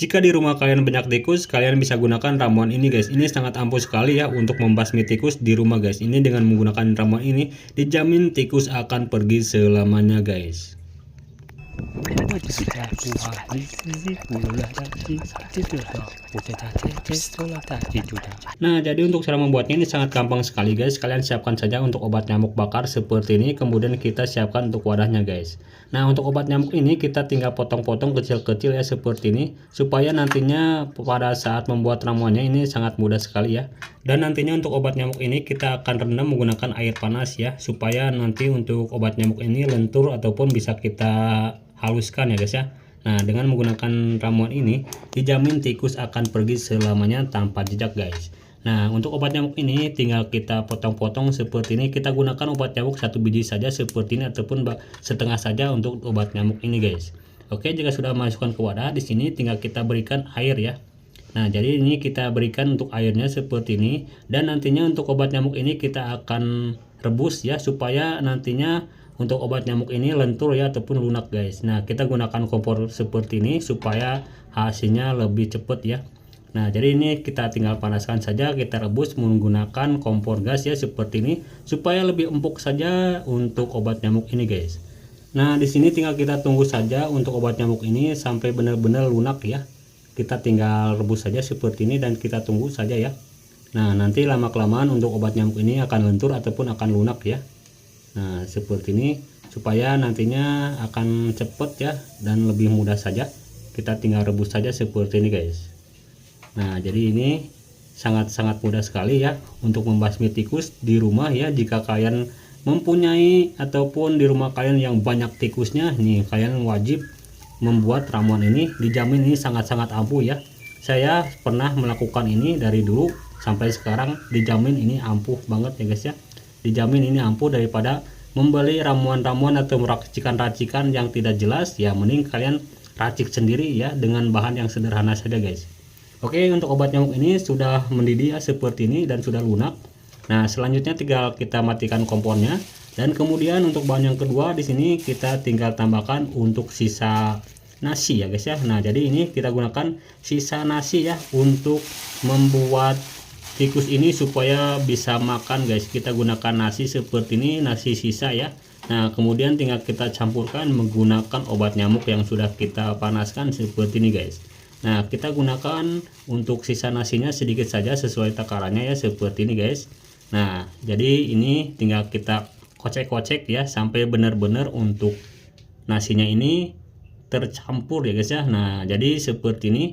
Jika di rumah kalian banyak tikus, kalian bisa gunakan ramuan ini guys. Ini sangat ampuh sekali ya untuk membasmi tikus di rumah guys. Ini dengan menggunakan ramuan ini dijamin tikus akan pergi selamanya guys. Nah, jadi untuk cara membuatnya ini sangat gampang sekali guys. Kalian siapkan saja untuk obat nyamuk bakar seperti ini, kemudian kita siapkan untuk wadahnya guys. Nah, untuk obat nyamuk ini kita tinggal potong-potong kecil-kecil ya seperti ini, supaya nantinya pada saat membuat ramuannya ini sangat mudah sekali ya. Dan nantinya untuk obat nyamuk ini kita akan rendam menggunakan air panas ya, supaya nanti untuk obat nyamuk ini lentur ataupun bisa kita haluskan ya guys ya. Nah, dengan menggunakan ramuan ini dijamin tikus akan pergi selamanya tanpa jejak guys. Nah, untuk obat nyamuk ini tinggal kita potong-potong seperti ini. Kita gunakan obat nyamuk 1 biji saja seperti ini ataupun setengah saja untuk obat nyamuk ini guys. Oke, jika sudah masukkan ke wadah, di sini tinggal kita berikan air ya. Nah, jadi ini kita berikan untuk airnya seperti ini, dan nantinya untuk obat nyamuk ini kita akan rebus ya, supaya nantinya untuk obat nyamuk ini lentur ya ataupun lunak guys. Nah, kita gunakan kompor seperti ini supaya hasilnya lebih cepat ya. Nah, jadi ini kita tinggal panaskan saja, kita rebus menggunakan kompor gas ya seperti ini, supaya lebih empuk saja untuk obat nyamuk ini guys. Nah, di sini tinggal kita tunggu saja untuk obat nyamuk ini sampai benar-benar lunak ya. Kita tinggal rebus saja seperti ini dan kita tunggu saja ya. Nah, nanti lama-kelamaan untuk obat nyamuk ini akan lentur ataupun akan lunak ya. Nah, seperti ini supaya nantinya akan cepat ya dan lebih mudah saja. Kita tinggal rebus saja seperti ini guys. Nah, jadi ini sangat-sangat mudah sekali ya untuk membasmi tikus di rumah ya. Jika kalian mempunyai ataupun di rumah kalian yang banyak tikusnya nih, kalian wajib membuat ramuan ini, dijamin ini sangat-sangat ampuh ya. Saya pernah melakukan ini dari dulu sampai sekarang, dijamin ini ampuh banget ya guys ya. Dijamin ini ampuh daripada membeli ramuan-ramuan atau racikan-racikan yang tidak jelas ya. Mending kalian racik sendiri ya dengan bahan yang sederhana saja guys. Oke, untuk obat nyamuk ini sudah mendidih ya seperti ini dan sudah lunak. Nah, selanjutnya tinggal kita matikan kompornya, dan kemudian untuk bahan yang kedua di sini kita tinggal tambahkan untuk sisa nasi ya guys ya. Nah, jadi ini kita gunakan sisa nasi ya untuk membuat tikus ini supaya bisa makan guys. Kita gunakan nasi seperti ini, nasi sisa ya. Nah, kemudian tinggal kita campurkan menggunakan obat nyamuk yang sudah kita panaskan seperti ini guys. Nah, kita gunakan untuk sisa nasinya sedikit saja sesuai takarannya ya seperti ini guys. Nah, jadi ini tinggal kita kocek-kocek ya sampai benar-benar untuk nasinya ini tercampur ya guys ya. Nah, jadi seperti ini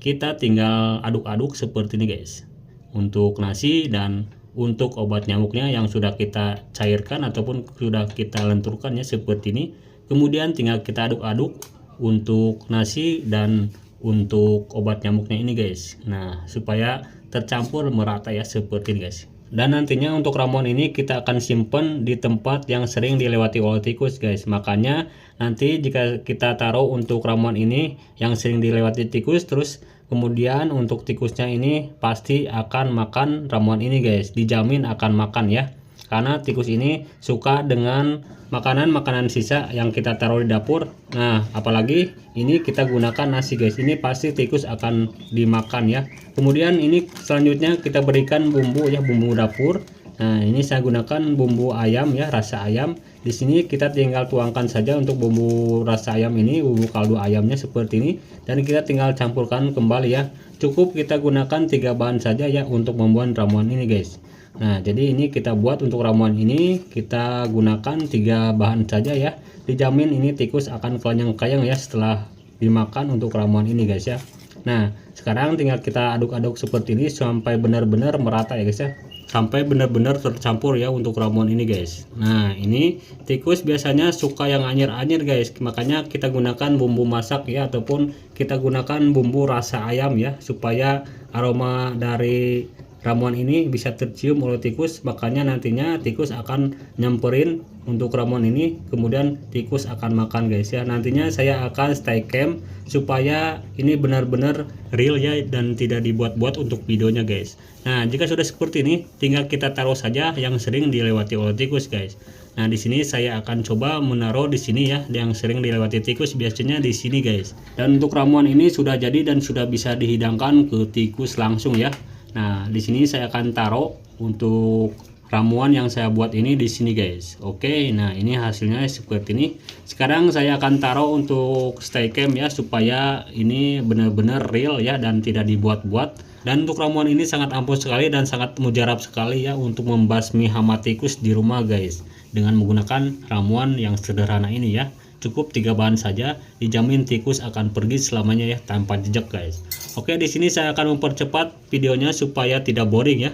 kita tinggal aduk-aduk seperti ini guys. Untuk nasi dan untuk obat nyamuknya yang sudah kita cairkan ataupun sudah kita lenturkan ya seperti ini. Kemudian tinggal kita aduk-aduk untuk nasi dan untuk obat nyamuknya ini guys. Nah, supaya tercampur merata ya seperti ini guys. Dan nantinya untuk ramuan ini kita akan simpan di tempat yang sering dilewati oleh tikus guys. Makanya nanti jika kita taruh untuk ramuan ini yang sering dilewati tikus, terus kemudian untuk tikusnya ini pasti akan makan ramuan ini guys. Dijamin akan makan ya. Karena tikus ini suka dengan makanan-makanan sisa yang kita taruh di dapur. Nah, apalagi ini kita gunakan nasi guys. Ini pasti tikus akan dimakan ya. Kemudian ini selanjutnya kita berikan bumbu ya, bumbu dapur. Nah, ini saya gunakan bumbu ayam ya, rasa ayam. Di sini kita tinggal tuangkan saja untuk bumbu rasa ayam ini, bumbu kaldu ayamnya seperti ini, dan kita tinggal campurkan kembali ya. Cukup kita gunakan 3 bahan saja ya untuk membuat ramuan ini guys. Nah, jadi ini kita buat untuk ramuan ini kita gunakan 3 bahan saja ya. Dijamin ini tikus akan kenyang-kenyang ya setelah dimakan untuk ramuan ini guys ya. Nah, sekarang tinggal kita aduk-aduk seperti ini sampai benar-benar merata ya guys ya. Sampai benar-benar tercampur ya untuk ramuan ini guys. Nah, ini tikus biasanya suka yang anyir-anyir guys. Makanya kita gunakan bumbu masak ya, ataupun kita gunakan bumbu rasa ayam ya, supaya aroma dari ramuan ini bisa tercium oleh tikus. Makanya nantinya tikus akan nyamperin untuk ramuan ini, kemudian tikus akan makan guys ya. Nantinya saya akan stay cam supaya ini benar-benar real ya dan tidak dibuat-buat untuk videonya guys. Nah, jika sudah seperti ini tinggal kita taruh saja yang sering dilewati oleh tikus guys. Nah, di sini saya akan coba menaruh di sini ya, yang sering dilewati tikus biasanya di sini guys. Dan untuk ramuan ini sudah jadi dan sudah bisa dihidangkan ke tikus langsung ya. Nah, di sini saya akan taruh untuk ramuan yang saya buat ini di sini guys. Oke, nah ini hasilnya seperti ini. Sekarang saya akan taruh untuk stay cam ya, supaya ini benar-benar real ya dan tidak dibuat-buat. Dan untuk ramuan ini sangat ampuh sekali dan sangat mujarab sekali ya untuk membasmi hama tikus di rumah guys, dengan menggunakan ramuan yang sederhana ini ya. Cukup 3 bahan saja, dijamin tikus akan pergi selamanya ya tanpa jejak guys. Oke, di sini saya akan mempercepat videonya supaya tidak boring ya.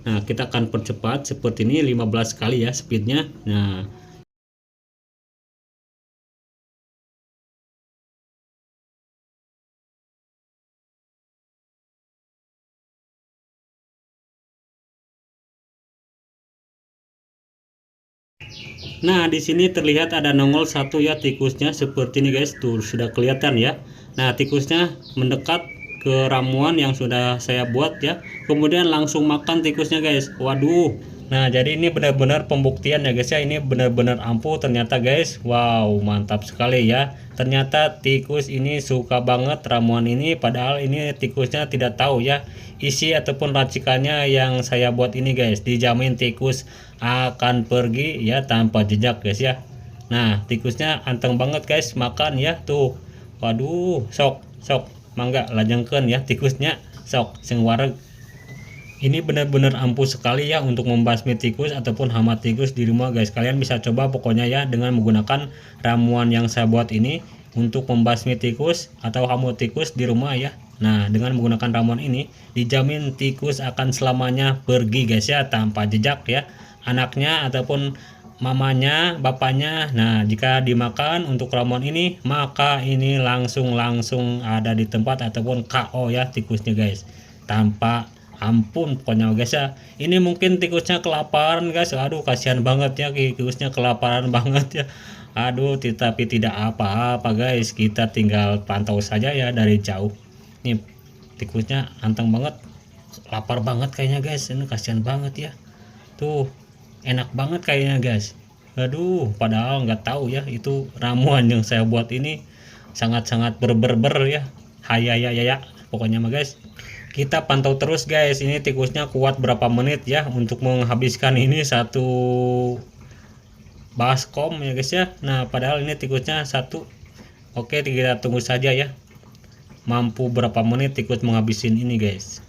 Nah, kita akan percepat seperti ini 15 kali ya speednya. Nah, di sini terlihat ada nongol satu ya tikusnya seperti ini guys. Tuh sudah kelihatan ya. Nah, tikusnya mendekat ke ramuan yang sudah saya buat ya. Kemudian langsung makan tikusnya guys. Waduh. Nah, jadi ini benar-benar pembuktian ya guys ya. Ini benar-benar ampuh ternyata guys. Wow, mantap sekali ya. Ternyata tikus ini suka banget ramuan ini, padahal ini tikusnya tidak tahu ya isi ataupun racikannya yang saya buat ini guys. Dijamin tikus akan pergi ya tanpa jejak guys ya. Nah, tikusnya anteng banget guys, makan ya tuh. Waduh, sok sok mangga lajengkeun ya tikusnya, sok sing wareg. Ini benar-benar ampuh sekali ya untuk membasmi tikus ataupun hama tikus di rumah guys. Kalian bisa coba pokoknya ya dengan menggunakan ramuan yang saya buat ini untuk membasmi tikus atau hama tikus di rumah ya. Nah, dengan menggunakan ramuan ini dijamin tikus akan selamanya pergi guys ya tanpa jejak ya. Anaknya ataupun mamanya, bapaknya. Nah, jika dimakan untuk ramuan ini, maka ini langsung ada di tempat ataupun KO ya tikusnya guys. Tanpa ampun pokoknya guys ya. Ini mungkin tikusnya kelaparan guys. Aduh, kasihan banget ya tikusnya kelaparan banget ya. Aduh, tapi tidak apa-apa guys, kita tinggal pantau saja ya dari jauh. Nih tikusnya anteng banget, lapar banget kayaknya guys. Ini kasihan banget ya. Tuh enak banget kayaknya guys. Aduh, padahal nggak tahu ya itu ramuan yang saya buat ini sangat-sangat berber ya. Hayaya pokoknya mah guys. Kita pantau terus guys, ini tikusnya kuat berapa menit ya untuk menghabiskan ini satu baskom ya guys ya. Nah, padahal ini tikusnya satu. Oke, kita tunggu saja ya mampu berapa menit tikus menghabisin ini guys.